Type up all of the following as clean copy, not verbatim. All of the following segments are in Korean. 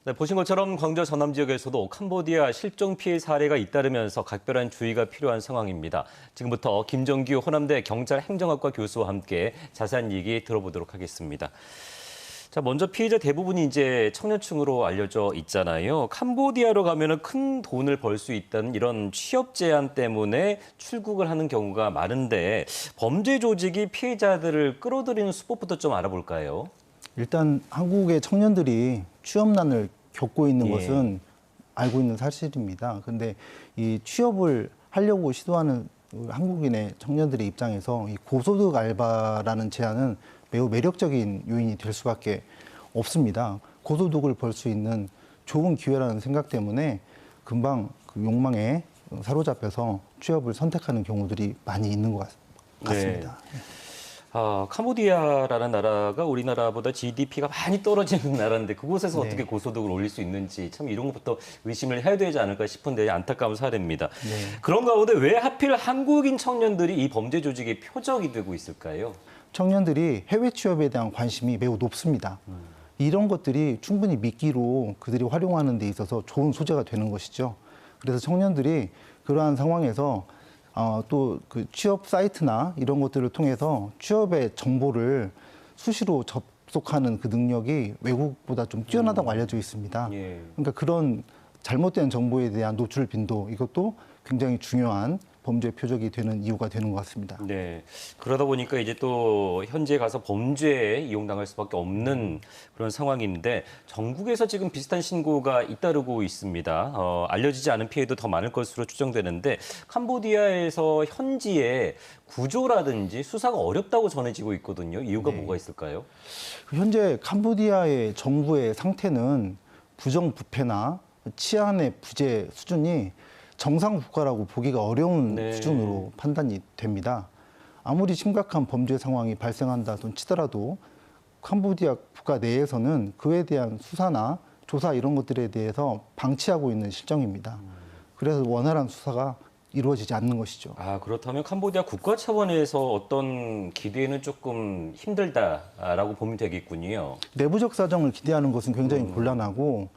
네, 보신 것처럼 광저 전남 지역에서도 캄보디아 실종 피해 사례가 잇따르면서 각별한 주의가 필요한 상황입니다. 지금부터 김정규 호남대 경찰행정학과 교수와 함께 자세한 얘기 들어보도록 하겠습니다. 자, 먼저 피해자 대부분이 이제 청년층으로 알려져 있잖아요. 캄보디아로 가면은 큰 돈을 벌 수 있다는 이런 취업 제한 때문에 출국을 하는 경우가 많은데 범죄 조직이 피해자들을 끌어들이는 수법부터 좀 알아볼까요? 일단 한국의 청년들이 취업난을 겪고 있는 것은 알고 있는 사실입니다. 그런데 이 취업을 하려고 시도하는 한국인의 청년들의 입장에서 이 고소득 알바라는 제안은 매우 매력적인 요인이 될 수밖에 없습니다. 고소득을 벌 수 있는 좋은 기회라는 생각 때문에 금방 그 욕망에 사로잡혀서 취업을 선택하는 경우들이 많이 있는 것 같습니다. 네. 캄보디아라는 나라가 우리나라보다 GDP가 많이 떨어지는 나라인데 그곳에서 어떻게 고소득을 올릴 수 있는지 참 이런 것부터 의심을 해야 되지 않을까 싶은데 안타까운 사례입니다. 그런 가운데 왜 하필 한국인 청년들이 이 범죄 조직의 표적이 되고 있을까요? 청년들이 해외 취업에 대한 관심이 매우 높습니다. 이런 것들이 충분히 미끼로 그들이 활용하는 데 있어서 좋은 소재가 되는 것이죠. 그래서 청년들이 그러한 상황에서 또 그 취업 사이트나 이런 것들을 통해서 취업의 정보를 수시로 접속하는 그 능력이 외국보다 좀 뛰어나다고 알려져 있습니다. 그러니까 그런 잘못된 정보에 대한 노출 빈도, 이것도 굉장히 중요한 범죄 표적이 되는 이유가 되는 것 같습니다. 네. 그러다 보니까 이제 또 현지에 가서 범죄에 이용당할 수밖에 없는 그런 상황인데 전국에서 지금 비슷한 신고가 잇따르고 있습니다. 알려지지 않은 피해도 더 많을 것으로 추정되는데 캄보디아에서 현지의 구조라든지 수사가 어렵다고 전해지고 있거든요. 이유가 뭐가 있을까요? 현재 캄보디아의 정부의 상태는 부정부패나 치안의 부재 수준이 정상 국가라고 보기가 어려운 수준으로 판단이 됩니다. 아무리 심각한 범죄 상황이 발생한다 치더라도 캄보디아 국가 내에서는 그에 대한 수사나 조사 이런 것들에 대해서 방치하고 있는 실정입니다. 그래서 원활한 수사가 이루어지지 않는 것이죠. 그렇다면 캄보디아 국가 차원에서 어떤 기대는 조금 힘들다라고 보면 되겠군요. 내부적 사정을 기대하는 것은 굉장히 곤란하고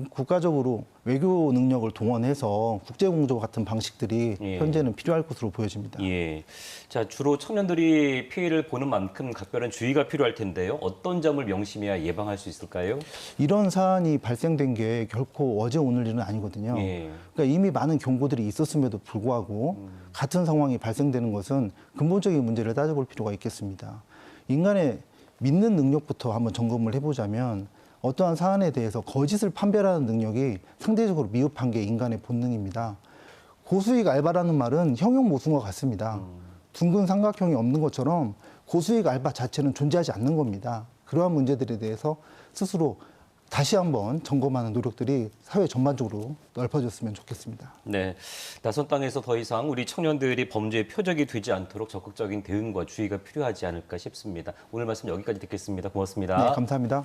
국가적으로 외교 능력을 동원해서 국제공조 같은 방식들이 현재는 필요할 것으로 보여집니다. 자, 주로 청년들이 피해를 보는 만큼 각별한 주의가 필요할 텐데요. 어떤 점을 명심해야 예방할 수 있을까요? 이런 사안이 발생된 게 결코 어제 오늘 일은 아니거든요. 그러니까 이미 많은 경고들이 있었음에도 불구하고 같은 상황이 발생되는 것은 근본적인 문제를 따져볼 필요가 있겠습니다. 인간의 믿는 능력부터 한번 점검을 해보자면 어떠한 사안에 대해서 거짓을 판별하는 능력이 상대적으로 미흡한 게 인간의 본능입니다. 고수익 알바라는 말은 형용 모순과 같습니다. 둥근 삼각형이 없는 것처럼 고수익 알바 자체는 존재하지 않는 겁니다. 그러한 문제들에 대해서 스스로 다시 한번 점검하는 노력들이 사회 전반적으로 넓어졌으면 좋겠습니다. 네, 낯선 땅에서 더 이상 우리 청년들이 범죄의 표적이 되지 않도록 적극적인 대응과 주의가 필요하지 않을까 싶습니다. 오늘 말씀 여기까지 듣겠습니다. 고맙습니다. 네, 감사합니다.